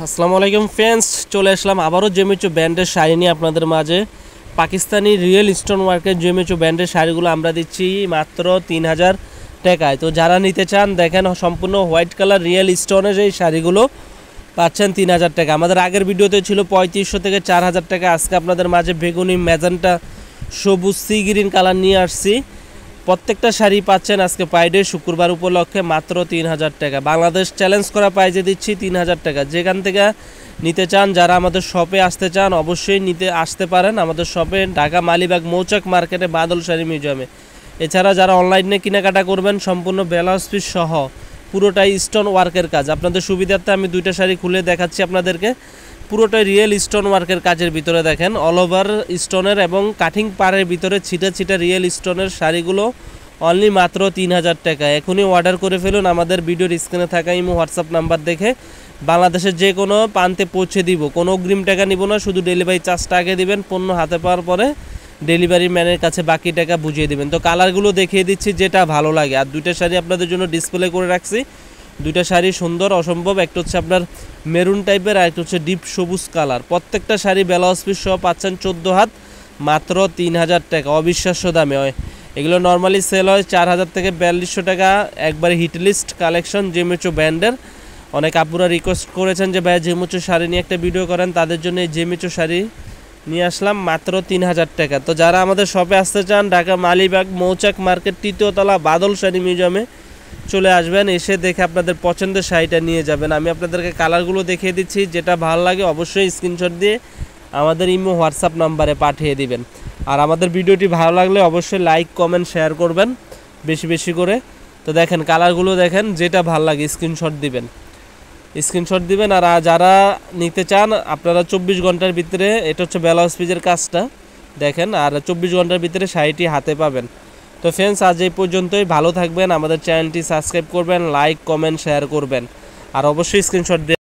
আসসালামু আলাইকুম ফ্রেন্ডস, চলে আসলাম আবারও জেমিচু ব্র্যান্ডের শাড়ি নিয়ে আপনাদের মাঝে। পাকিস্তানি রিয়েল স্টোন ওয়ার্কের জেমিচু ব্র্যান্ডের শাড়িগুলো আমরা দিচ্ছি মাত্র 3000 টাকায়। তো যারা নিতে চান দেখেন, সম্পূর্ণ হোয়াইট কালার রিয়েল স্টোনের এই শাড়িগুলো পাচ্ছেন 3000 টাকা। আমাদের আগের ভিডিওতে ছিল 3500 থেকে 4000 টাকা। আজকে আপনাদের মাঝে বেগুনি, ম্যাজেন্টা, সবুজ, সি গ্রিন কালার নিয়ে আসছি। প্রত্যেকটা শাড়ি পাচ্ছেন আজকে পাইডে শুক্রবার উপলক্ষে মাত্র 3000 টাকা। বাংলাদেশ চ্যালেঞ্জ করা প্রাইজে দিচ্ছি 3000 টাকা। যেখান থেকে নিতে চান, যারা আমাদের শপে আসতে চান অবশ্যই নিতে আসতে পারেন আমাদের শপে, ঢাকা মালিবাগ মৌচাক মার্কেটে, বাদল শাড়ি মিউজিয়ামে। এছাড়া যারা অনলাইনে কেনাকাটা করবেন সম্পূর্ণ ব্লাউজ পিস সহ পুরোটাই স্টোন ওয়ার্কের কাজ। আপনাদের সুবিধার্থে আমি দুইটা শাড়ি খুলে দেখাচ্ছি আপনাদেরকে। পুরোটাই রিয়েল স্টোন ওয়ার্কের কাজের ভিতরে দেখেন, অল ওভার স্টোনের এবং কাটিং পাড়ের ভিতরে ছিটা ছিটা রিয়েল স্টোনের শাড়িগুলো অনলি মাত্র 3000 টাকা। এখনই অর্ডার করে ফেলুন আমাদের ভিডিওর স্ক্রিনে থাকা ইমো হোয়াটসঅ্যাপ নাম্বার দেখে। বাংলাদেশের যে কোনো প্রান্তে পৌঁছে দিব, কোনো অগ্রিম টাকা নিব না, শুধু ডেলিভারি চার্জটা আগে দিবেন। পণ্য হাতে পাওয়ার পরে ডেলিভারি ম্যানের কাছে বাকি টাকা বুঝিয়ে দেবেন। তো কালারগুলো দেখিয়ে দিচ্ছি যেটা ভালো লাগে। আর দুইটা শাড়ি আপনাদের জন্য ডিসপ্লে করে রাখছি, দুইটা শাড়ি সুন্দর অসম্ভব। একটা হচ্ছে আপনার মেরুন টাইপের, আর একটা হচ্ছে ডিপ সবুজ কালার। প্রত্যেকটা শাড়ি ব্লাউজ পিস সহ পাচ্ছেন 14 হাত মাত্র 3000 টাকা, অবিশ্বাস্য দামে হয়। এগুলো নর্মালি সেল হয় 4000 থেকে 4200 টাকা। একবারে হিটলিস্ট কালেকশন জেমিচু ব্র্যান্ডের। অনেক আপুরা রিকোয়েস্ট করেছেন যে ভাই জেমিচু শাড়ি নিয়ে একটা ভিডিও করেন, তাদের জন্য এই জেমিচু শাড়ি নিয়ে আসলাম মাত্র 3000 টাকা। তো যারা আমাদের শপে আসতে চান, ঢাকা মালিবাগ মৌচাক মার্কেট 3য় তলা বাদল শাড়ি মিউজিয়ামে চলে আসবেন। এসে দেখে আপনাদের পছন্দের শাড়িটা নিয়ে যাবেন। আমি আপনাদেরকে কালারগুলো দেখিয়ে দিচ্ছি, যেটা ভালো লাগে অবশ্যই স্ক্রিনশট দিয়ে আমাদের ইমো হোয়াটসঅ্যাপ নাম্বারে পাঠিয়ে দিবেন। আর আমাদের ভিডিওটি ভালো লাগলে অবশ্যই লাইক, কমেন্ট, শেয়ার করবেন বেশি বেশি করে। তো দেখেন কালারগুলো দেখেন, যেটা ভালো লাগে স্ক্রিনশট দিবেন। আর যারা নিতে চান আপনারা 24 ঘন্টার ভিতরে, এটা হচ্ছে ব্লাউজ পিসের কাজটা দেখেন, আর 24 ঘন্টার ভিতরে শাড়িটি হাতে পাবেন। তো ফ্রেন্ডস, আজ এই পর্যন্তই। ভালো থাকবেন, আমাদের চ্যানেলটি সাবস্ক্রাইব করবেন, লাইক, কমেন্ট, শেয়ার করবেন, আর অবশ্যই স্ক্রিনশট দিয়ে